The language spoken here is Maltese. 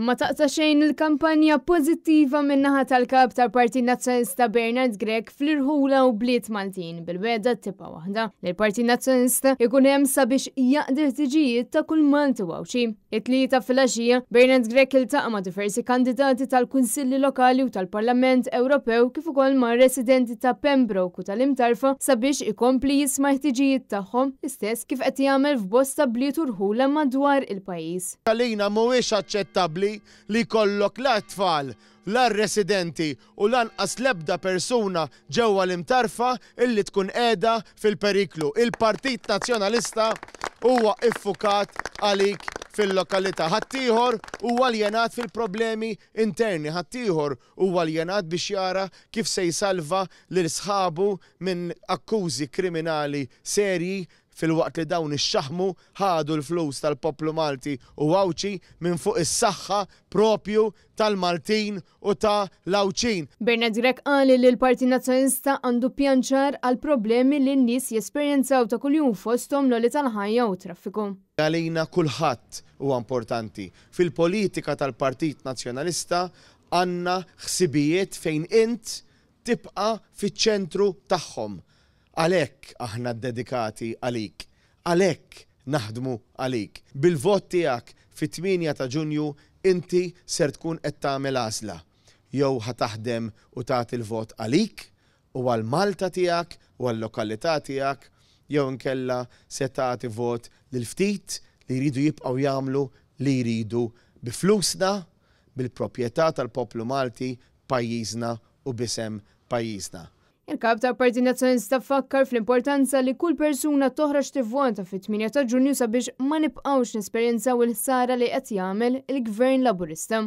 Ma taqta xejn il-kampanja pożittiva min-naħa tal-kap tal-Partit Nazzjonalista Bernard Grech fl-irħula u bliet Maltin bil-weda tibqa' waħda li l-Partit Nazzjonalista ikun hemm sabiex jaqdi ħtiġijiet ta' kull Malti wawxi. It-tlieta fil-għaxija Bernard Grech iltaqa' ma' diversi kandidati tal-Kunsilli Lokali u tal-Parlament Ewropew kif ukoll ma' residenti ta' Pembroke u tal-Imtarfa sabiex ikompli jisma' ħtiġijiet tagħhom istess kif qed jagħmel f'bosta bliet u rħula madwar il-pajjiż. Għalina mhuwiex aċċettabbli li kollok la tfal, la residenti u lanqas l-ebda persuna ġewwa l-Imtarfa illi tkun qiegħda fil-periklu. Il-Partit Nazzjonalista huwa iffukat għalik fil-lokalità. Ħaddieħor huwa aljenat fil-problemi interni, ħaddieħor huwa aljenat biex jara kif se jsalva lil sħabu minn akkużi kriminali serji fil-waqt li dawn ix-xaħmu ħadu l-flus tal-poplu Malti u Awċi minn fuq is-saħħa propju tal-Maltin u ta' l-Awċin. Bernard Grech qal li l-Partit Nazzjonalista għandu pjanċar għal problemi li n-nies jesperjenzaw ta' kuljum fosthom l-għoli tal-ħajja u traffiku. Għalina kulħadd huwa importanti. Fil-politika tal-Partit Nazzjonalista għandna ħsibijiet fejn int tibqa' fiċ-ċentru tagħhom. Għalhekk aħna dedikati għalik, għalhekk naħdmu għalik. Bil-vot tiegħek fit-8 ta' Ġunju inti ser tkun qed tagħmel għażla. Jew ħataħdem u tagħti l-vot għalik u għal Malta tiegħek u għal lokalità tiegħek, jew inkella se tagħti vot lil ftit li jridu jibqgħu jagħmlu li jridu bi flusna, bil-proprjetà tal-poplu Malti, pajjiżna u b'isem pajjiżna. Il-kap tal-Partit Nazzjonalista fakkar fl-importanza li kull persuna toħroġ tivvota fit-8 ta' Ġunju sabiex ma nibqgħux nesperjenzaw il-ħsara li qed jagħmel il-Gvern Laburista.